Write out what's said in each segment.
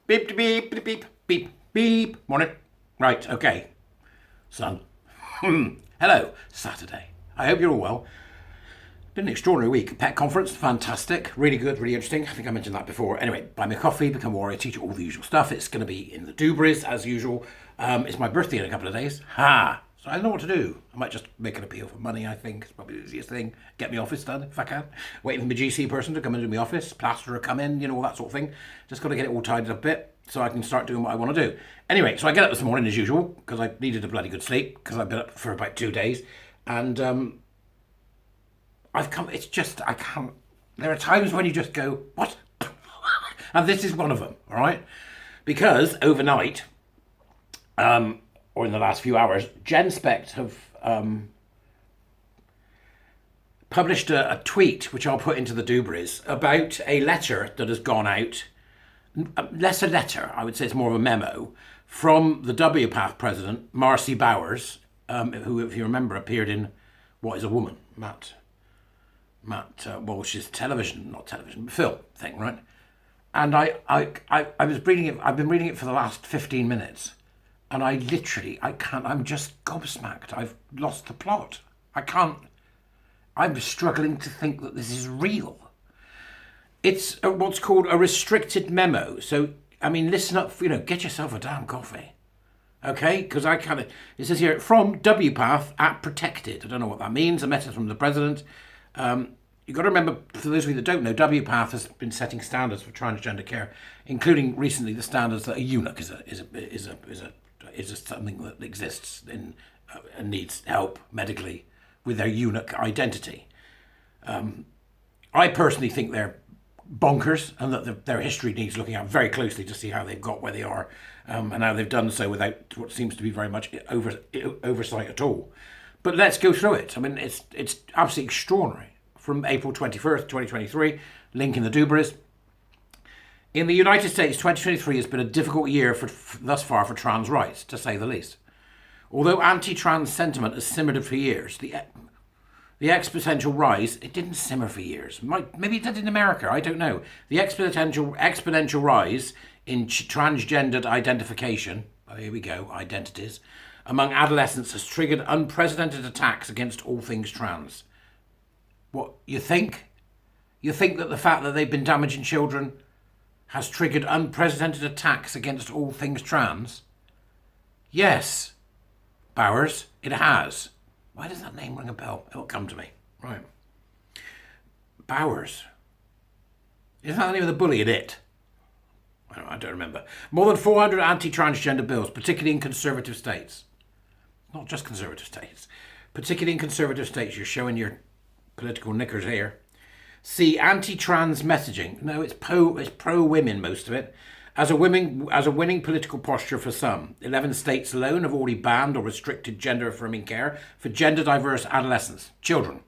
Beep, beep, beep, beep, beep, beep. Morning. Right, okay. Son. Hello, Saturday. I hope you're all well. Been an extraordinary week. Pet conference, fantastic. Really good, really interesting. I think I mentioned that before. Anyway, buy me a coffee, become a warrior teacher, all the usual stuff. It's going to be in the Dubris, as usual. It's my birthday in a couple of days. Ha! So I don't know what to do. I might just make an appeal for money, I think. It's probably the easiest thing. Get my office done, if I can. Waiting for my GC person to come into my office. Plasterer come in, all that sort of thing. Just got to get it all tidied up a bit so I can start doing what I want to do. Anyway, so I get up this morning as usual because I needed a bloody good sleep because I've been up for about 2 days. And I've come, it's just, I can't, there are times when you just go, what? And this is one of them, all right? Because overnight, or in the last few hours, GenSpect have published a tweet, which I'll put into the Dubris, about a letter that has gone out, less a letter, I would say it's more of a memo, from the WPATH president, Marcy Bowers, who, if you remember, appeared in What is a Woman? Matt Walsh's film thing, right? And I was reading it, I've been reading it for the last 15 minutes, and I'm just gobsmacked. I've lost the plot. I'm struggling to think that this is real. It's what's called a restricted memo. So, I mean, listen up, get yourself a damn coffee. Okay, because it says here, from WPATH at protected. I don't know what that means. A message from the president. You've got to remember, for those of you that don't know, WPATH has been setting standards for transgender care, including recently the standards that a eunuch is something that exists in and needs help medically with their eunuch identity. I personally think they're bonkers and that their history needs looking at very closely to see how they've got where they are and how they've done so without what seems to be very much oversight at all. But let's go through it. I mean, it's absolutely extraordinary. From April 21st, 2023, link in the Dubris. In the United States, 2023 has been a difficult year thus far for trans rights, to say the least. Although anti-trans sentiment has simmered for years, the exponential rise, it didn't simmer for years. Maybe it did in America, I don't know. The exponential rise in transgendered identification, here we go, identities, among adolescents has triggered unprecedented attacks against all things trans. What, you think? You think that the fact that they've been damaging children has triggered unprecedented attacks against all things trans? Yes, Bowers, it has. Why does that name ring a bell? It'll come to me. Right. Bowers. Is that the name of the bully in it? I don't remember. More than 400 anti-transgender bills, particularly in conservative states. Not just conservative states. Particularly in conservative states. You're showing your political knickers here. See, anti-trans messaging. No, it's pro-women, most of it. As a winning political posture for some. 11 states alone have already banned or restricted gender-affirming care for gender-diverse adolescents, children.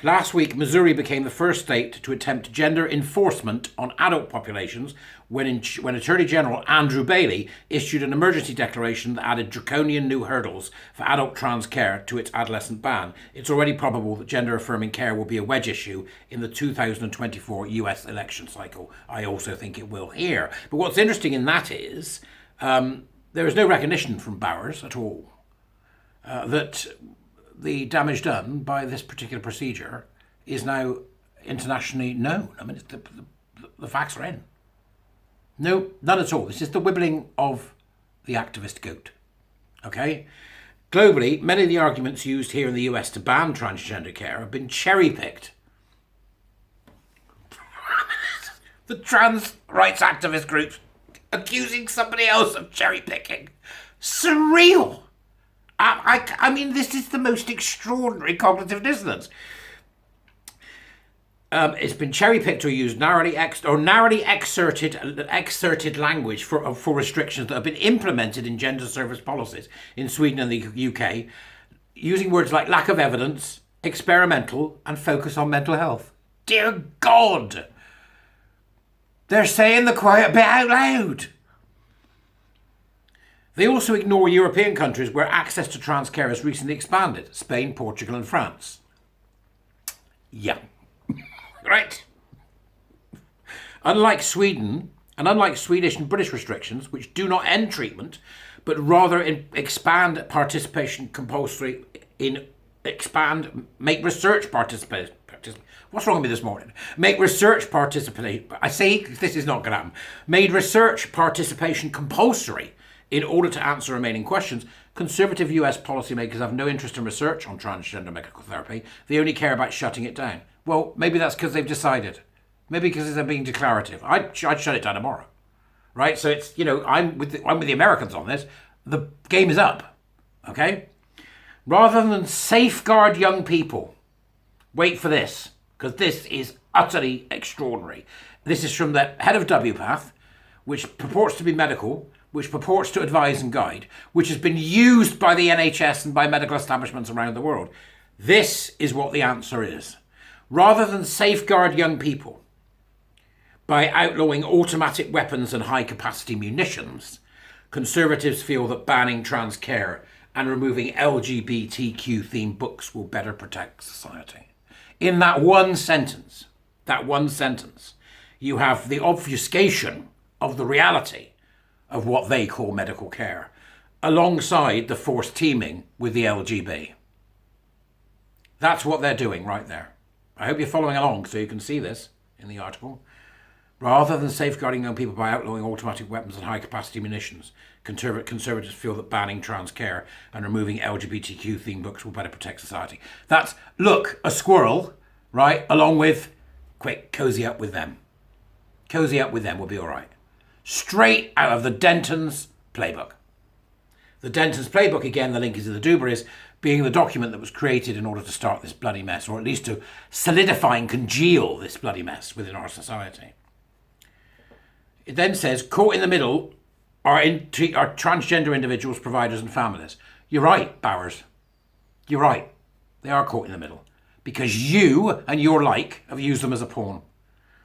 Last week, Missouri became the first state to attempt gender enforcement on adult populations when Attorney General Andrew Bailey issued an emergency declaration that added draconian new hurdles for adult trans care to its adolescent ban. It's already probable that gender-affirming care will be a wedge issue in the 2024 US election cycle. I also think it will here. But what's interesting in that is there is no recognition from Bowers at all that the damage done by this particular procedure is now internationally known. I mean, the facts are in. No, none at all. This is the wibbling of the activist goat. Okay? Globally, many of the arguments used here in the US to ban transgender care have been cherry-picked. The trans rights activist groups accusing somebody else of cherry-picking. Surreal! I mean, this is the most extraordinary cognitive dissonance. It's been cherry-picked or used narrowly excerted language for restrictions that have been implemented in gender service policies in Sweden and the UK, using words like lack of evidence, experimental, and focus on mental health. Dear God! They're saying the quiet bit out loud. They also ignore European countries where access to trans care has recently expanded. Spain, Portugal and France. Yeah. Right. Unlike Sweden, and unlike Swedish and British restrictions, which do not end treatment, but rather expand participation compulsory make research participation. What's wrong with me this morning? Make research participation. I say this is not going to happen. Made research participation compulsory in order to answer remaining questions. Conservative US policymakers have no interest in research on transgender medical therapy. They only care about shutting it down. Well, maybe that's because they've decided. Maybe because they're being declarative. I'd shut it down tomorrow, right? So it's, I'm with the Americans on this. The game is up, okay? Rather than safeguard young people, wait for this, because this is utterly extraordinary. This is from the head of WPATH, which purports to be medical, which purports to advise and guide, which has been used by the NHS and by medical establishments around the world. This is what the answer is. Rather than safeguard young people by outlawing automatic weapons and high-capacity munitions, Conservatives feel that banning trans care and removing LGBTQ-themed books will better protect society. In that one sentence, you have the obfuscation of the reality of what they call medical care, alongside the forced teaming with the LGB. That's what they're doing right there. I hope you're following along so you can see this in the article. Rather than safeguarding young people by outlawing automatic weapons and high-capacity munitions, Conservatives feel that banning trans care and removing LGBTQ-themed books will better protect society. That's, look, a squirrel, right, along with, quick, cozy up with them. Cozy up with them will be all right. Straight out of the Denton's playbook. The Denton's playbook, again, the link is in the Duber, is being the document that was created in order to start this bloody mess, or at least to solidify and congeal this bloody mess within our society. It then says, caught in the middle are transgender individuals, providers and families. You're right, Bowers. You're right. They are caught in the middle. Because you and your like have used them as a pawn.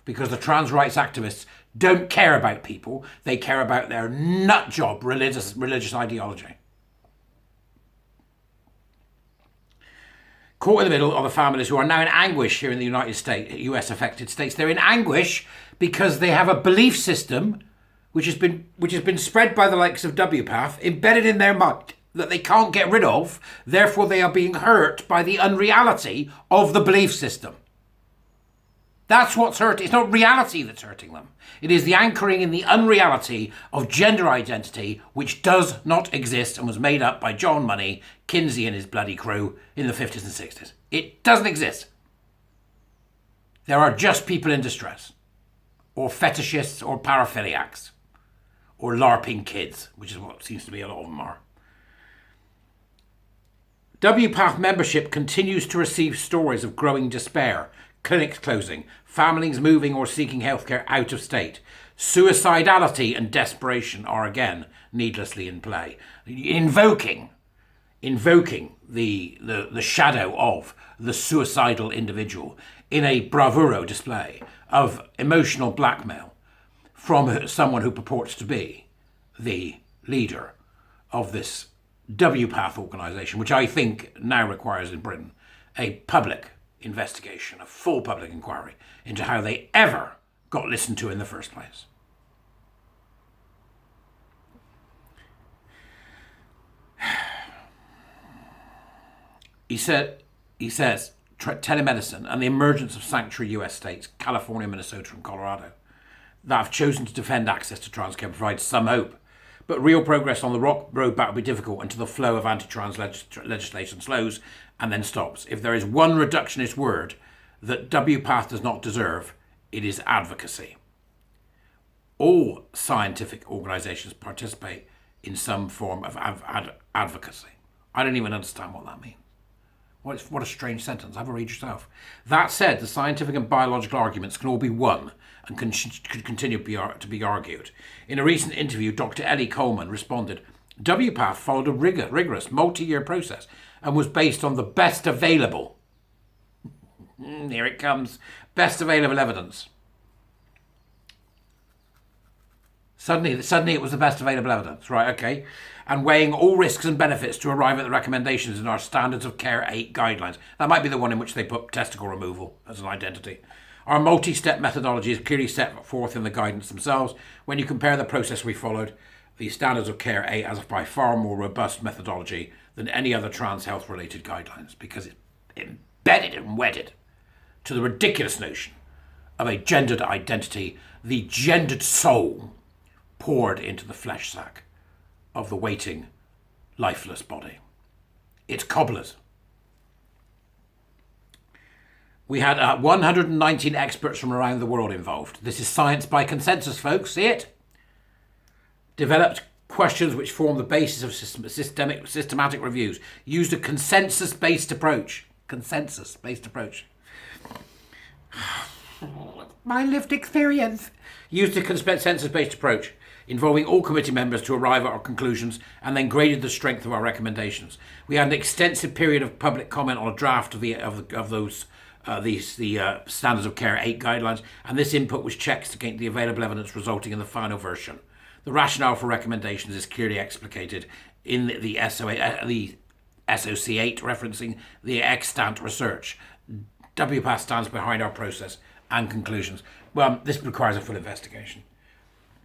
Because the trans rights activists don't care about people. They care about their nutjob religious ideology. Caught in the middle are the families who are now in anguish here in the United States, US affected states. They're in anguish because they have a belief system which has been spread by the likes of WPATH, embedded in their mind, that they can't get rid of. Therefore, they are being hurt by the unreality of the belief system. That's what's hurting. It's not reality that's hurting them. It is the anchoring in the unreality of gender identity, which does not exist and was made up by John Money, Kinsey and his bloody crew in the 50s and 60s. It doesn't exist. There are just people in distress, or fetishists, or paraphiliacs, or LARPing kids, which is what seems to be a lot of them are. WPATH membership continues to receive stories of growing despair, clinics closing, families moving or seeking healthcare out of state. Suicidality and desperation are again needlessly in play, invoking the shadow of the suicidal individual in a bravuro display of emotional blackmail from someone who purports to be the leader of this WPATH organisation, which I think now requires in Britain a public investigation, a full public inquiry into how they ever got listened to in the first place. He says, telemedicine and the emergence of sanctuary US states, California, Minnesota and Colorado, that have chosen to defend access to trans care provides some hope. But real progress on the road back will be difficult until the flow of anti-trans legislation slows and then stops. If there is one reductionist word that WPATH does not deserve, it is advocacy. All scientific organisations participate in some form of advocacy. I don't even understand what that means. What a strange sentence. Have a read yourself. That said, the scientific and biological arguments can all be won and could continue to be argued. In a recent interview, Dr. Ellie Coleman responded, WPATH followed a rigorous multi-year process and was based on the best available, here it comes, best available evidence. Suddenly it was the best available evidence, right, okay. And weighing all risks and benefits to arrive at the recommendations in our Standards of Care 8 guidelines. That might be the one in which they put testicle removal as an identity. Our multi-step methodology is clearly set forth in the guidance themselves. When you compare the process we followed, the Standards of Care 8 has a by far more robust methodology than any other trans health related guidelines, because it's embedded and wedded to the ridiculous notion of a gendered identity, the gendered soul poured into the flesh sack of the waiting, lifeless body. It's cobblers. We had 119 experts from around the world involved. This is science by consensus, folks. See it? Developed questions which form the basis of systematic reviews. Used a consensus-based approach. Consensus-based approach. My lived experience. Used a consensus-based approach involving all committee members to arrive at our conclusions, and then graded the strength of our recommendations. We had an extensive period of public comment on a draft of those Standards of Care 8 guidelines, and this input was checked against the available evidence, resulting in the final version. The rationale for recommendations is clearly explicated in the SOC8, referencing the extant research. WPATH stands behind our process and conclusions. Well, this requires a full investigation.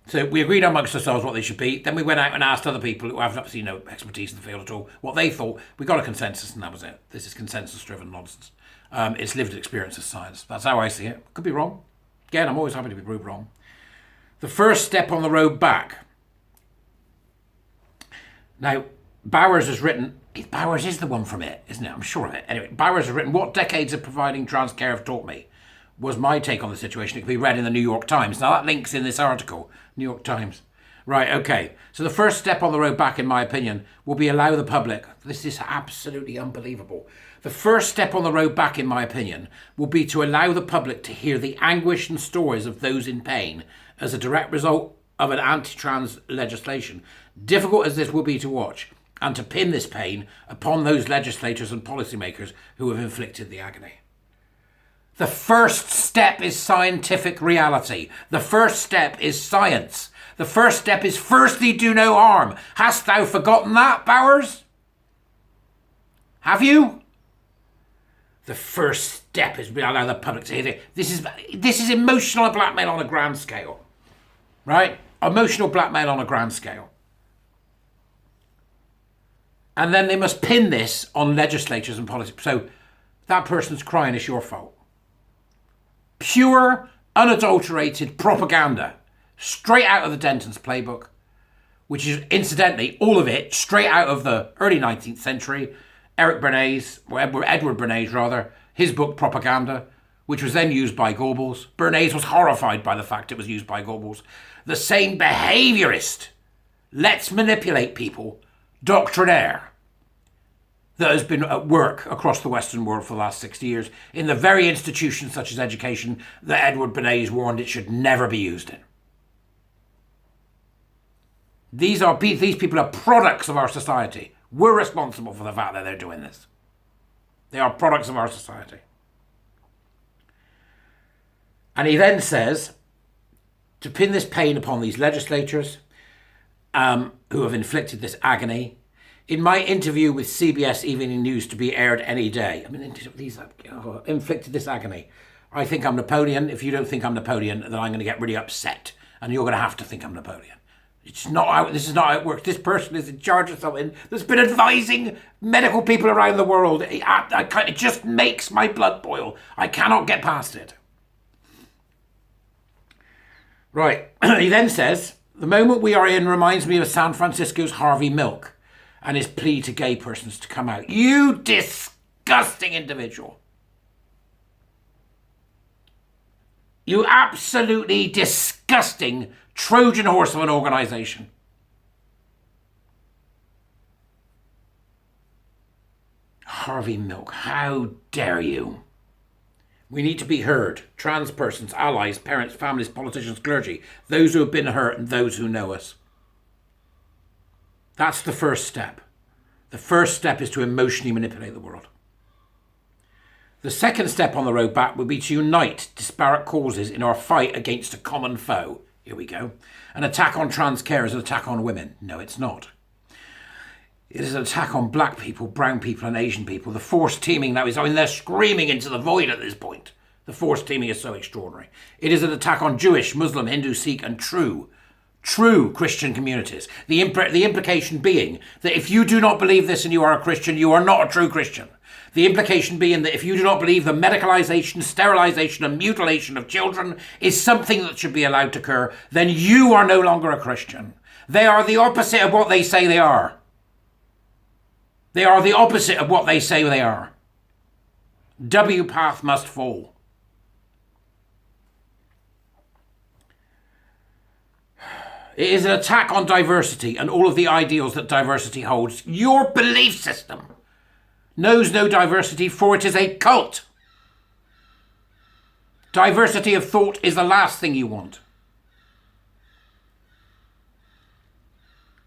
So we agreed amongst ourselves what they should be. Then we went out and asked other people who have absolutely no expertise in the field at all what they thought. We got a consensus, and that was it. This is consensus-driven nonsense. It's lived experience of science. That's how I see it. Could be wrong. Again, I'm always happy to be proved wrong. The first step on the road back. Now, Bowers has written, Bowers is the one from it, isn't it? I'm sure of it. Anyway, Bowers has written, what decades of providing trans care have taught me, was my take on the situation. It can be read in the New York Times. Now, that links in this article. New York Times. Right, okay. So the first step on the road back, in my opinion, will be allow the public. This is absolutely unbelievable. The first step on the road back, in my opinion, will be to allow the public to hear the anguish and stories of those in pain as a direct result of an anti-trans legislation. Difficult as this will be to watch, and to pin this pain upon those legislators and policymakers who have inflicted the agony. The first step is scientific reality. The first step is science. The first step is firstly do no harm. Hast thou forgotten that, Bowers? Have you? The first step is to allow the public to hear it. This is emotional blackmail on a grand scale. Right? Emotional blackmail on a grand scale. And then they must pin this on legislators and politics. So that person's crying, it's your fault. Pure, unadulterated propaganda, straight out of the Denton's playbook, which is, incidentally, all of it straight out of the early 19th century. Edward Bernays, his book Propaganda, which was then used by Goebbels. Bernays was horrified by the fact it was used by Goebbels. The same behaviourist, let's manipulate people, doctrinaire, that has been at work across the Western world for the last 60 years in the very institutions such as education that Edward Bernays warned it should never be used in. These people are products of our society. We're responsible for the fact that they're doing this. They are products of our society. And he then says, to pin this pain upon these legislators who have inflicted this agony. In my interview with CBS Evening News to be aired any day, these inflicted this agony. I think I'm Napoleon. If you don't think I'm Napoleon, then I'm going to get really upset, and you're going to have to think I'm Napoleon. This is not how it works. This person is in charge of something that's been advising medical people around the world. It just makes my blood boil. I cannot get past it. Right. He then says, the moment we are in reminds me of San Francisco's Harvey Milk and his plea to gay persons to come out. You disgusting individual. You absolutely disgusting Trojan horse of an organisation. Harvey Milk, how dare you? We need to be heard. Trans persons, allies, parents, families, politicians, clergy, those who have been hurt and those who know us. That's the first step. The first step is to emotionally manipulate the world. The second step on the road back would be to unite disparate causes in our fight against a common foe. Here we go. An attack on trans care is an attack on women. No, it's not. It is an attack on black people, brown people and Asian people. The force teaming now is, they're screaming into the void at this point. The forced teaming is so extraordinary. It is an attack on Jewish, Muslim, Hindu, Sikh and true Christian communities. The implication being that if you do not believe this and you are a Christian, you are not a true Christian. The implication being that if you do not believe the medicalization, sterilization and mutilation of children is something that should be allowed to occur, then you are no longer a Christian. They are the opposite of what they say they are. They are the opposite of what they say they are. WPATH must fall. It is an attack on diversity and all of the ideals that diversity holds. Your belief system knows no diversity, for it is a cult. Diversity of thought is the last thing you want.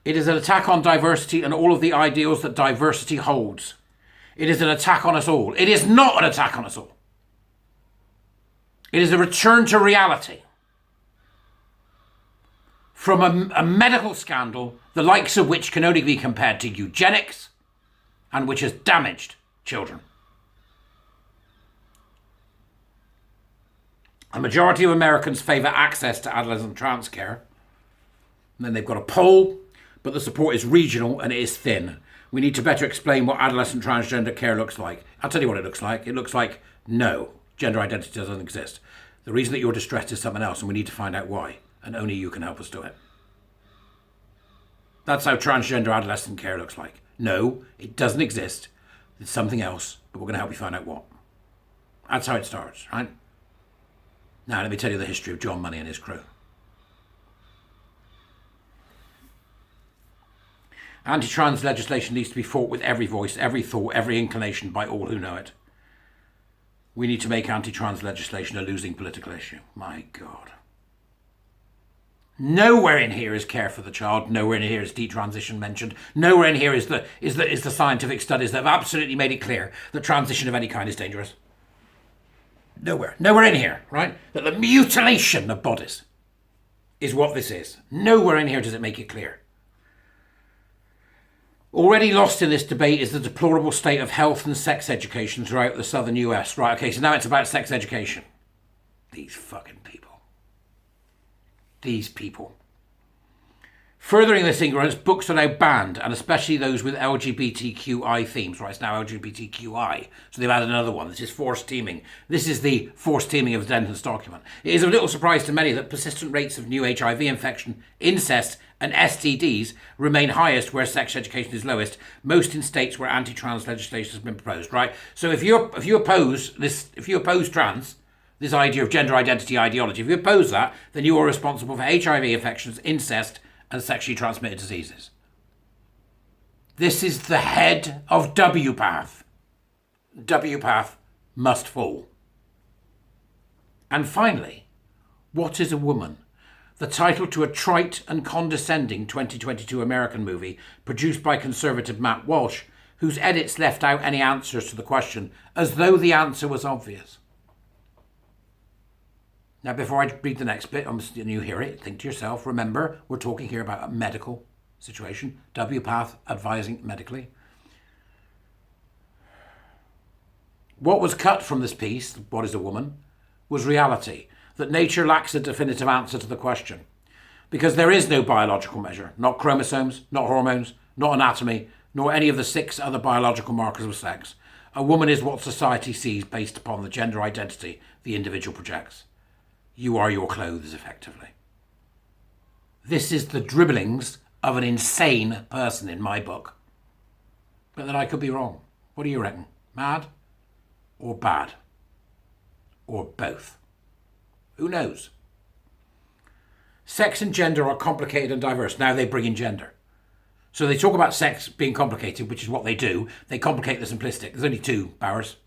It is an attack on diversity and all of the ideals that diversity holds. It is an attack on us all. It is not an attack on us all. It is a return to reality from a medical scandal, the likes of which can only be compared to eugenics and which has damaged children. A majority of Americans favour access to adolescent trans care. And then they've got a poll, but the support is regional and it is thin. We need to better explain what adolescent transgender care looks like. I'll tell you what it looks like. It looks like no, gender identity doesn't exist. The reason that you're distressed is something else and we need to find out why. And only you can help us do it. That's how transgender adolescent care looks like. No, it doesn't exist. It's something else, but we're going to help you find out what. That's how it starts, right? Now, let me tell you the history of John Money and his crew. Anti-trans legislation needs to be fought with every voice, every thought, every inclination by all who know it. We need to make anti-trans legislation a losing political issue. My God. Nowhere in here is care for the child. Nowhere in here is detransition mentioned. Nowhere in here is the scientific studies that have absolutely made it clear that transition of any kind is dangerous. Nowhere in here, right? That the mutilation of bodies is what this is. Nowhere in here does it make it clear. Already lost in this debate is the deplorable state of health and sex education throughout the southern US. Right, okay, so now it's about sex education. These fucking people. These people. Furthering this ignorance, books are now banned, and especially those with LGBTQI themes. Right, it's now LGBTQI, so they've added another one. This is forced teaming. This is the forced teaming of the Denton's document. It is of little surprise to many that persistent rates of new HIV infection, incest, and STDs remain highest where sex education is lowest, most in states where anti-trans legislation has been proposed. Right, so if you oppose trans, this idea of gender identity ideology, if you oppose that, then you are responsible for HIV infections, incest, and sexually transmitted diseases. This is the head of WPATH. WPATH must fall. And finally, what is a woman? The title to a trite and condescending 2022 American movie produced by conservative Matt Walsh, whose edits left out any answers to the question, as though the answer was obvious. Now, before I read the next bit, and you hear it, think to yourself, remember, we're talking here about a medical situation. WPATH advising medically. What was cut from this piece, what is a woman, was reality, that nature lacks a definitive answer to the question. Because there is no biological measure, not chromosomes, not hormones, not anatomy, nor any of the 6 other biological markers of sex. A woman is what society sees based upon the gender identity the individual projects. You are your clothes, effectively. This is the dribblings of an insane person in my book. But then I could be wrong. What do you reckon? Mad? Or bad? Or both? Who knows? Sex and gender are complicated and diverse. Now they bring in gender. So they talk about sex being complicated, which is what they do. They complicate the simplistic. There's only 2 Bowers.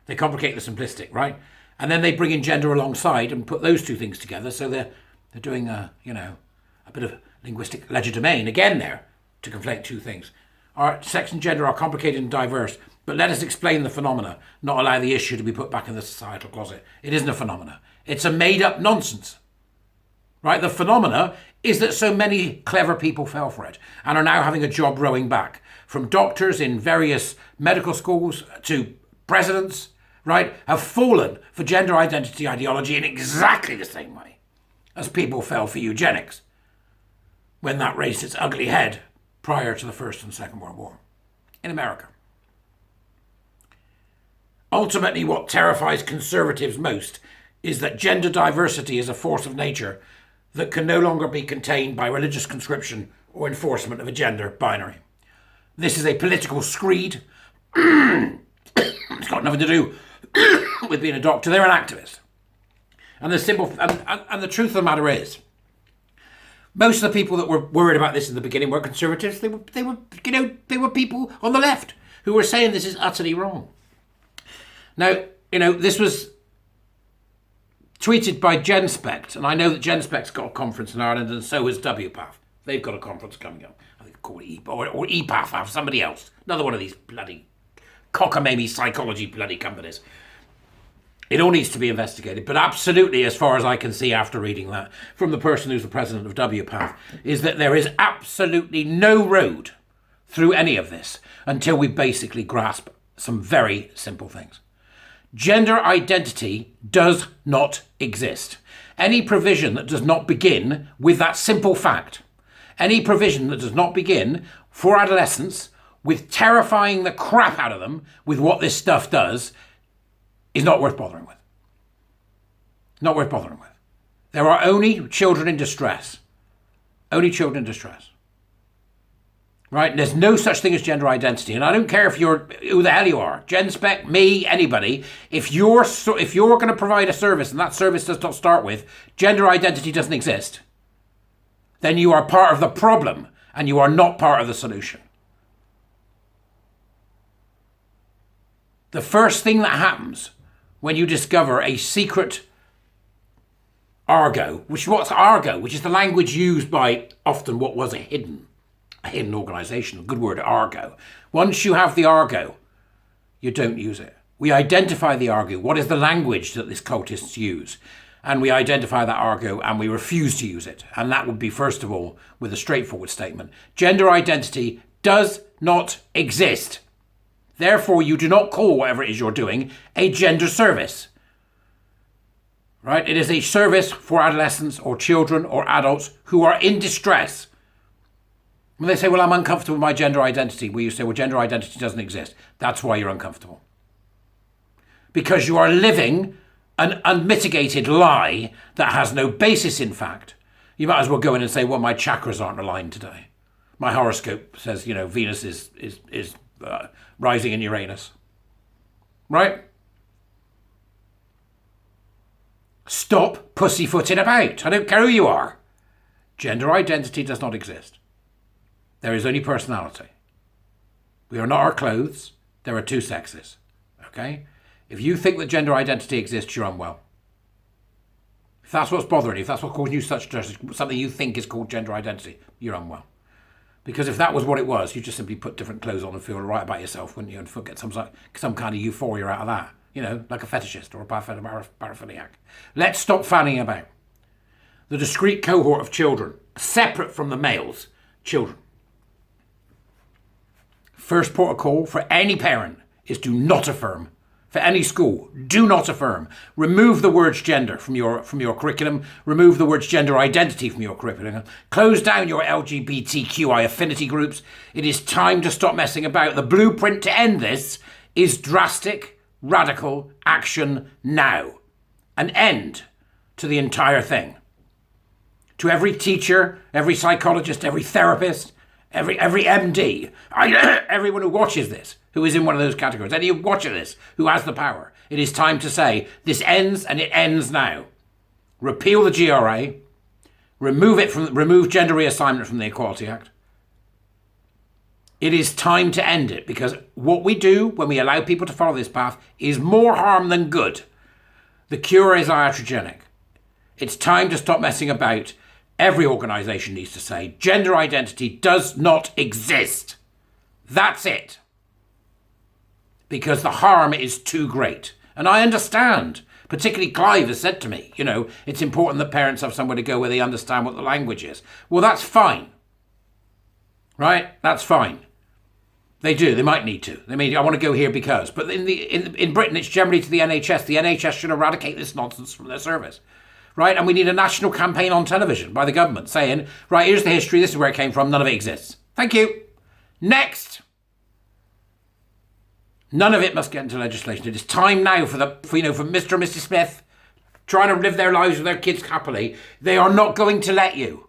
They complicate the simplistic, right? And then they bring in gender alongside and put those 2 things together. So they're doing a bit of linguistic legerdemain again there to conflate 2 things. Our sex and gender are complicated and diverse, but let us explain the phenomena, not allow the issue to be put back in the societal closet. It isn't a phenomena. It's a made-up nonsense. Right? The phenomena is that so many clever people fell for it and are now having a job rowing back. From doctors in various medical schools to presidents, right, have fallen for gender identity ideology in exactly the same way as people fell for eugenics when that raised its ugly head prior to the First and Second World War in America. Ultimately, what terrifies conservatives most is that gender diversity is a force of nature that can no longer be contained by religious conscription or enforcement of a gender binary. This is a political screed. It's got nothing to do with being a doctor. They're an activist. And the truth of the matter is, most of the people that were worried about this in the beginning were conservatives. They were people on the left who were saying this is utterly wrong. Now, this was tweeted by GenSpect, and I know that GenSpect's got a conference in Ireland, and so has WPATH. They've got a conference coming up. I think called or EPATH, somebody else. Another one of these bloody cockamamie psychology bloody companies. It all needs to be investigated, but absolutely, as far as I can see after reading that, from the person who's the president of WPATH, is that there is absolutely no road through any of this until we basically grasp some very simple things. Gender identity does not exist. Any provision that does not begin with that simple fact, any provision that does not begin for adolescents with terrifying the crap out of them with what this stuff does, is not worth bothering with. Not worth bothering with. There are only children in distress. Only children in distress. Right? And there's no such thing as gender identity. And I don't care if you're who the hell you are, GenSpec, me, anybody. If you're going to provide a service and that service does not start with gender identity doesn't exist, then you are part of the problem and you are not part of the solution. The first thing that happens when you discover a secret argot, what's argot? Which is the language used by often what was a hidden organisation, a good word, argot. Once you have the argot, you don't use it. We identify the argot. What is the language that these cultists use? And we identify that argot and we refuse to use it. And that would be, first of all, with a straightforward statement. Gender identity does not exist. Therefore, you do not call whatever it is you're doing a gender service. Right? It is a service for adolescents or children or adults who are in distress. When they say, well, I'm uncomfortable with my gender identity, well, you say, well, gender identity doesn't exist. That's why you're uncomfortable. Because you are living an unmitigated lie that has no basis in fact. You might as well go in and say, well, my chakras aren't aligned today. My horoscope says, Venus is rising in Uranus. Right? Stop pussyfooting about. I don't care who you are. Gender identity does not exist. There is only personality. We are not our clothes. There are two sexes. Okay? If you think that gender identity exists, you're unwell. If that's what's bothering you, if that's what's causing you such something you think is called gender identity, you're unwell. Because if that was what it was, you'd just simply put different clothes on and feel right about yourself, wouldn't you? And get some kind of euphoria out of that. Like a fetishist or a paraphiliac. Let's stop fanning about. The discrete cohort of children, separate from the males, children. First port of call for any parent is do not affirm. For any school, do not affirm. Remove the words gender from your curriculum. Remove the words gender identity from your curriculum. Close down your LGBTQI affinity groups. It is time to stop messing about. The blueprint to end this is drastic, radical action now. An end to the entire thing. To every teacher, every psychologist, every therapist, every MD, everyone who watches this, who is in one of those categories, any who watches this, who has the power, it is time to say, this ends and it ends now. Repeal the GRA, remove gender reassignment from the Equality Act. It is time to end it, because what we do when we allow people to follow this path is more harm than good. The cure is iatrogenic. It's time to stop messing about. Every organisation needs to say, gender identity does not exist. That's it. Because the harm is too great. And I understand. Particularly Clive has said to me, it's important that parents have somewhere to go where they understand what the language is. Well, that's fine. Right? That's fine. They do. They might need to. They may. I want to go here because. But in Britain, it's generally to the NHS. The NHS should eradicate this nonsense from their service, right? And we need a national campaign on television by the government saying, right, here's the history. This is where it came from. None of it exists. Thank you. Next. None of it must get into legislation. It is time now for Mr. and Mrs. Smith trying to live their lives with their kids happily. They are not going to let you.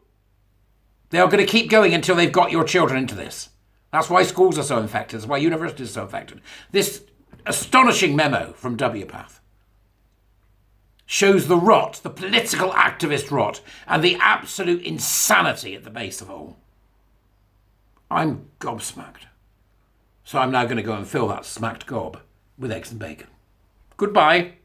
They are going to keep going until they've got your children into this. That's why schools are so infected. That's why universities are so infected. This astonishing memo from WPATH shows the rot, the political activist rot, and the absolute insanity at the base of it all. I'm gobsmacked. So I'm now going to go and fill that smacked gob with eggs and bacon. Goodbye.